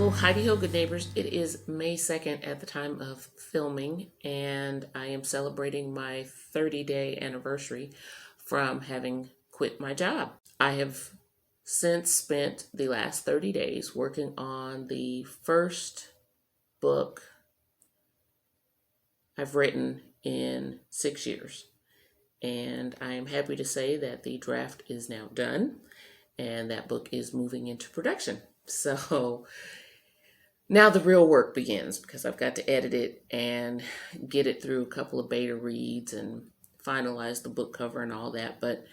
So, Heidi Ho, good neighbors. It is May 2nd at the time of filming, and I am celebrating my 30-day anniversary from having quit my job. I have since spent the last 30 days working on the first book I've written in 6 years. And I am happy to say that the draft is now done and that book is moving into production. So now the real work begins because I've got to edit it and get it through a couple of beta reads and finalize the book cover and all that. But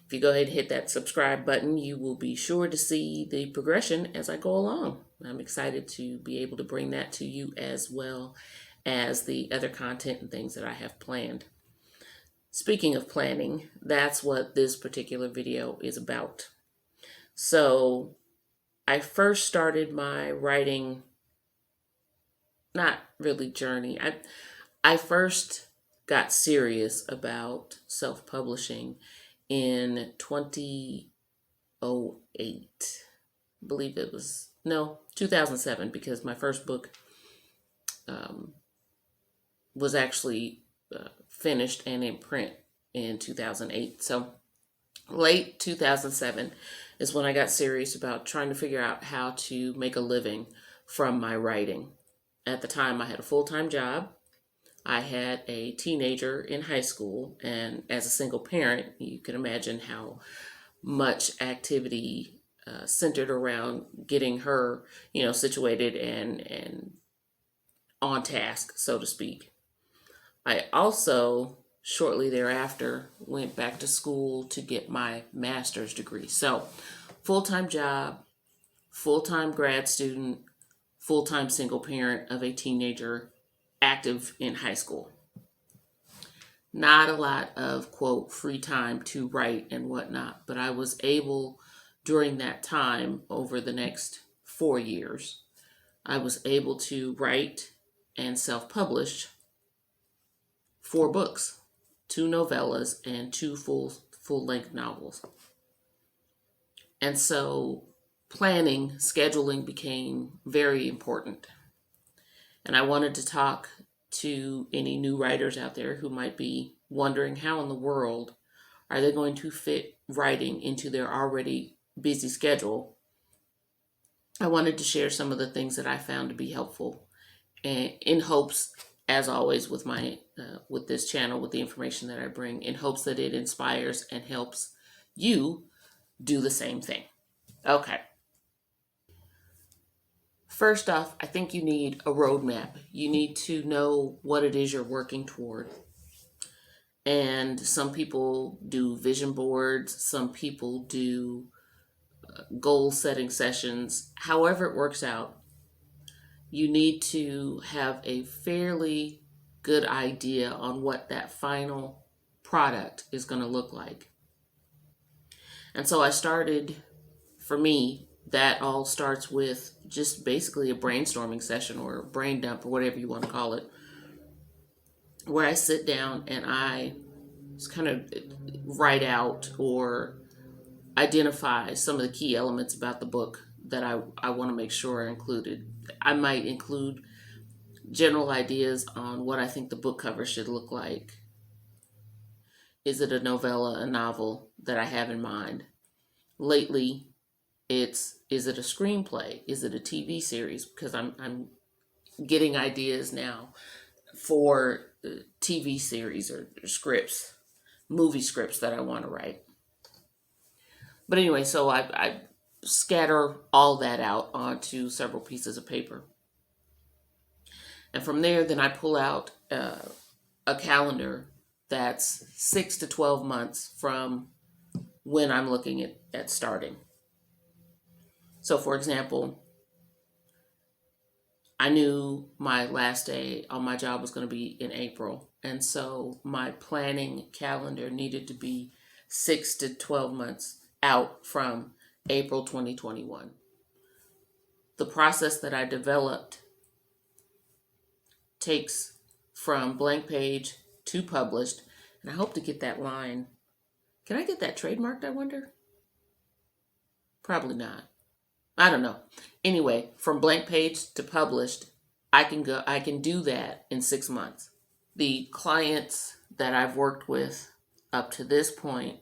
if you go ahead and hit that subscribe button, you will be sure to see the progression as I go along. I'm excited to be able to bring that to you as well as the other content and things that I have planned. Speaking of planning, that's what this particular video is about. So I first started my writing, not really journey. I first got serious about self-publishing in 2008. I believe it was, no, 2007, because my first book was actually finished and in print in 2008. So late 2007 is when I got serious about trying to figure out how to make a living from my writing. At the time, I had a full-time job. I had a teenager in high school, and as a single parent, you can imagine how much activity centered around getting her, situated and on task, so to speak. I also, shortly thereafter, went back to school to get my master's degree. So, full-time job, full-time grad student, full-time single parent of a teenager active in high school. Not a lot of, quote, free time to write and whatnot, but I was able, during that time, over the next 4 years, I was able to write and self-publish 4 books, 2 novellas, and 2 full-length novels. And so planning, scheduling became very important. And I wanted to talk to any new writers out there who might be wondering how in the world are they going to fit writing into their already busy schedule. I wanted to share some of the things that I found to be helpful, and in hopes, as always with my with this channel, with the information that I bring, in hopes that it inspires and helps you do the same thing. Okay. First off, I think you need a roadmap. You need to know what it is you're working toward. And some people do vision boards, some people do goal setting sessions. However it works out, you need to have a fairly good idea on what that final product is going to look like. And so I started, for me, that all starts with just basically a brainstorming session or a brain dump or whatever you want to call it, where I sit down and I just kind of write out or identify some of the key elements about the book that I want to make sure are included. I might include general ideas on what I think the book cover should look like. Is it a novella, a novel that I have in mind? Lately, is it a screenplay? Is it a TV series? Because I'm getting ideas now for TV series or scripts, movie scripts that I want to write. But anyway, so I scatter all that out onto several pieces of paper. And from there, then I pull out a calendar that's 6 to 12 months from when I'm looking at starting. So for example, I knew my last day on my job was going to be in April. And so my planning calendar needed to be 6 to 12 months out from April 2021. The process that I developed takes from blank page to published, and I hope to get that line. Can I get that trademarked, I wonder? Probably not. I don't know. Anyway, from blank page to published, I can do that in 6 months. The clients that I've worked with up to this point,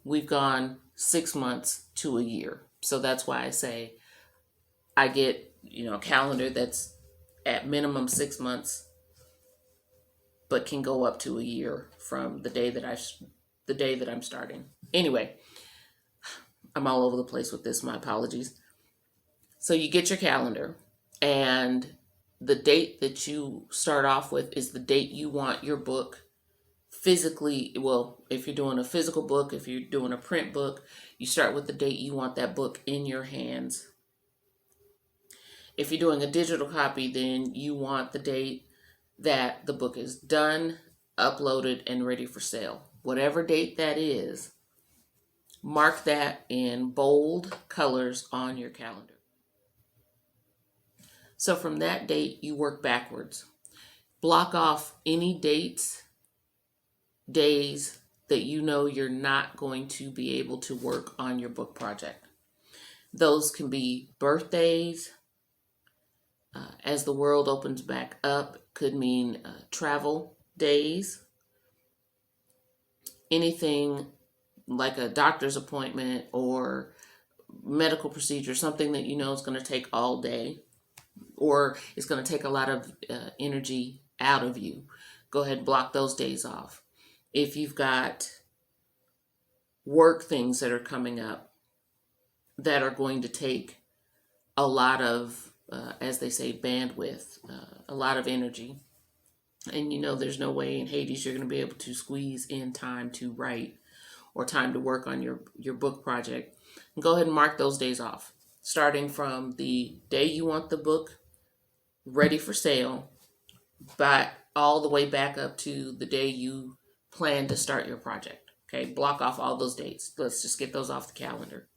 we've gone 6 months to a year. So that's why I say I get, a calendar that's at minimum 6 months, but can go up to a year from the day that I'm starting. Anyway, I'm all over the place with this. My apologies. So you get your calendar, and the date that you start off with is the date you want your book physically. Well, if you're doing a physical book, if you're doing a print book, you start with the date you want that book in your hands. If you're doing a digital copy, then you want the date that the book is done, uploaded, and ready for sale. Whatever date that is, mark that in bold colors on your calendar. So from that date, you work backwards. Block off any days that you know you're not going to be able to work on your book project. Those can be birthdays. As the world opens back up, could mean travel days. Anything like a doctor's appointment or medical procedure, something that you know is going to take all day, or it's going to take a lot of energy out of you. Go ahead and block those days off. If you've got work things that are coming up that are going to take a lot of, as they say, bandwidth, a lot of energy, and you know there's no way in Hades you're going to be able to squeeze in time to write or time to work on your book project, go ahead and mark those days off, starting from the day you want the book ready for sale, but all the way back up to the day you plan to start your project. Okay, block off all those dates. Let's just get those off the calendar.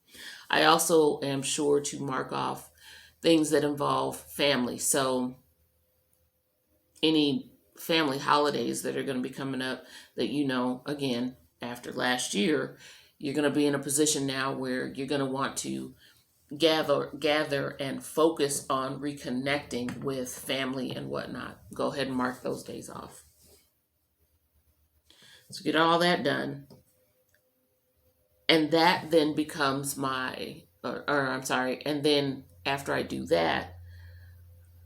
I also am sure to mark off things that involve family. So any family holidays that are going to be coming up that, again, after last year, you're going to be in a position now where you're going to want to gather and focus on reconnecting with family and whatnot. Go ahead and mark those days off. So get all that done. And that then becomes and then after I do that,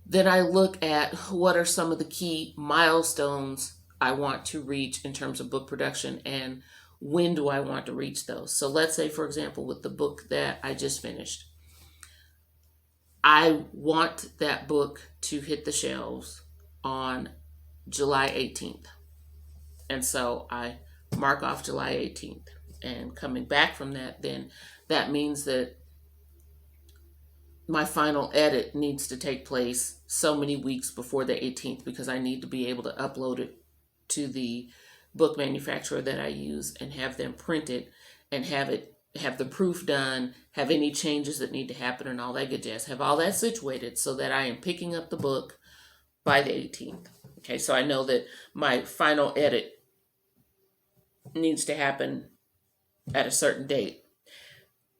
then I look at what are some of the key milestones I want to reach in terms of book production and when do I want to reach those. So let's say, for example, with the book that I just finished, I want that book to hit the shelves on July 18th. And so I mark off July 18th. And coming back from that, then that means that my final edit needs to take place so many weeks before the 18th because I need to be able to upload it to the book manufacturer that I use and have them print it and have the proof done, have any changes that need to happen and all that good jazz. Have all that situated so that I am picking up the book by the 18th. Okay, so I know that my final edit needs to happen at a certain date.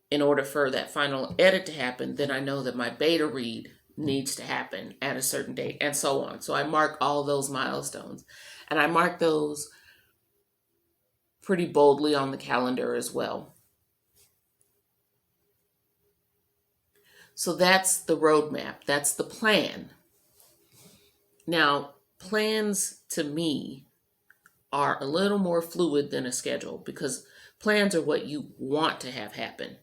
In order for that final edit to happen, then I know that my beta read needs to happen at a certain date, and so on. So I mark all those milestones, and I mark those pretty boldly on the calendar as well. So that's the roadmap. That's the plan. Now, plans to me are a little more fluid than a schedule because plans are what you want to have happen.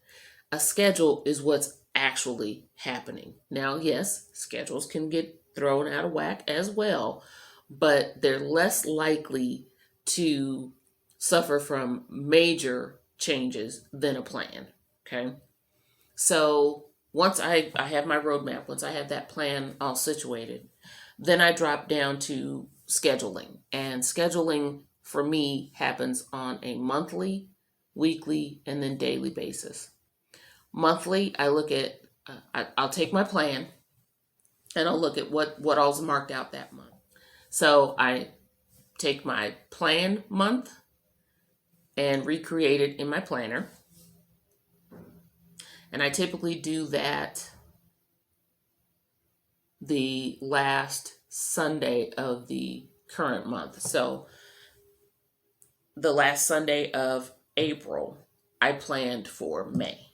A schedule is what's actually happening. Now, yes, schedules can get thrown out of whack as well, but they're less likely to suffer from major changes than a plan, okay? So once I have my roadmap, once I have that plan all situated, then I drop down to scheduling. And scheduling for me happens on a monthly, weekly, and then daily basis. Monthly, I look at, I'll take my plan and I'll look at what all's marked out that month. So I take my plan month and recreate it in my planner. And I typically do that the last Sunday of the current month. So the last Sunday of April, I planned for May.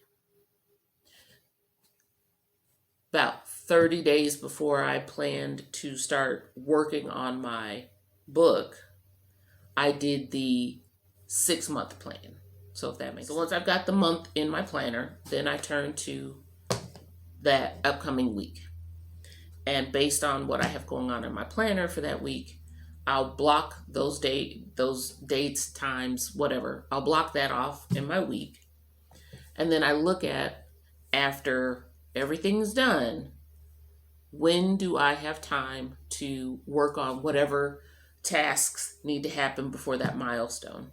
About 30 days before I planned to start working on my book, I did the 6-month plan. So if that makes sense. So once I've got the month in my planner, then I turn to that upcoming week. And based on what I have going on in my planner for that week, I'll block those dates, times, whatever. I'll block that off in my week. And then I look at, after everything's done, when do I have time to work on whatever tasks need to happen before that milestone.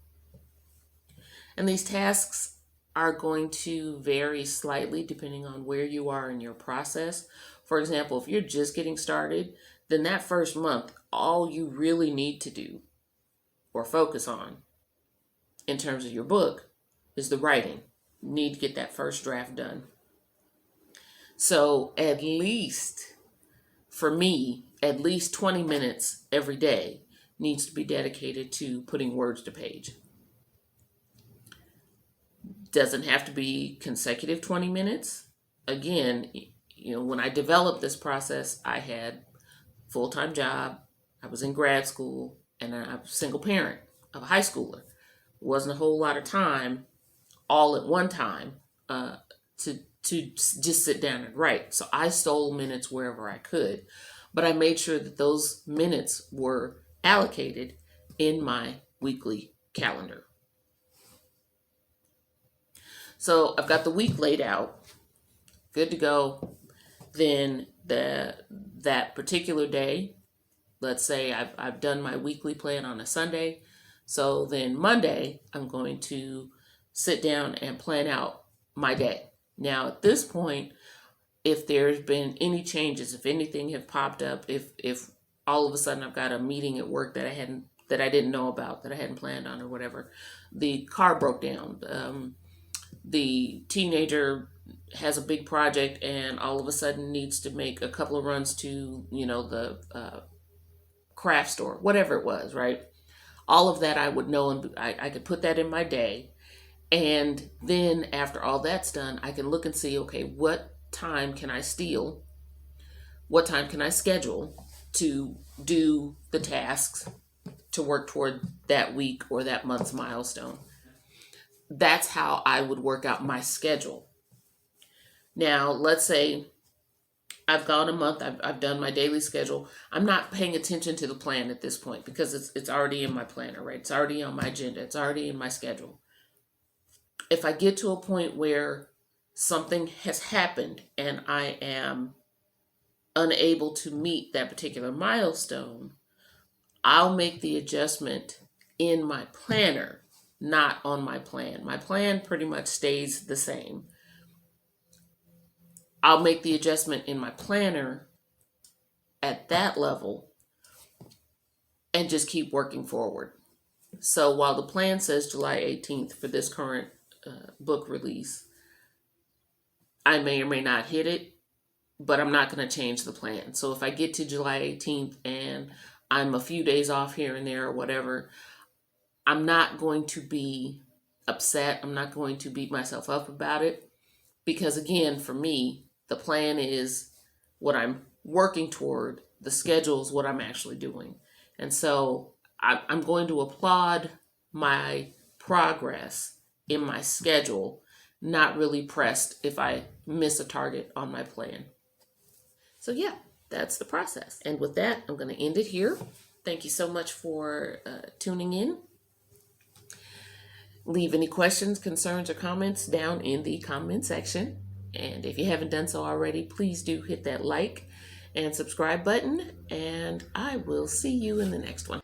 And these tasks are going to vary slightly depending on where you are in your process. For example, if you're just getting started, then that first month, all you really need to do or focus on in terms of your book is the writing. You need to get that first draft done. So at least, for me, at least 20 minutes every day needs to be dedicated to putting words to page. Doesn't have to be consecutive 20 minutes. Again, when I developed this process, I had a full-time job, I was in grad school, and I'm a single parent of a high schooler. It wasn't a whole lot of time all at one time to just sit down and write. So I stole minutes wherever I could, but I made sure that those minutes were allocated in my weekly calendar. So I've got the week laid out, good to go. Then that particular day, let's say I've done my weekly plan on a Sunday. So then Monday, I'm going to sit down and plan out my day. Now at this point, if there's been any changes, if anything have popped up, if all of a sudden I've got a meeting at work that I didn't know about, that I hadn't planned on or whatever, the car broke down, the teenager has a big project and all of a sudden needs to make a couple of runs to, the craft store, whatever it was, right? All of that I would know, and I could put that in my day. And then after all that's done, I can look and see, okay, what time can I steal? What time can I schedule to do the tasks to work toward that week or that month's milestone? That's how I would work out my schedule. Now, let's say I've gone a month, I've done my daily schedule. I'm not paying attention to the plan at this point because it's already in my planner, right? It's already on my agenda. It's already in my schedule. If I get to a point where something has happened and I am unable to meet that particular milestone, I'll make the adjustment in my planner, not on my plan. My plan pretty much stays the same. I'll make the adjustment in my planner at that level and just keep working forward. So while the plan says July 18th for this current book release, I may or may not hit it, but I'm not going to change the plan. So if I get to July 18th and I'm a few days off here and there or whatever, I'm not going to be upset. I'm not going to beat myself up about it because, again, for me, the plan is what I'm working toward. The schedule is what I'm actually doing. And so I'm going to applaud my progress in my schedule, not really pressed if I miss a target on my plan. So yeah, that's the process. And with that, I'm going to end it here. Thank you so much for tuning in. Leave any questions, concerns, or comments down in the comment section. And if you haven't done so already, please do hit that like and subscribe button. And I will see you in the next one.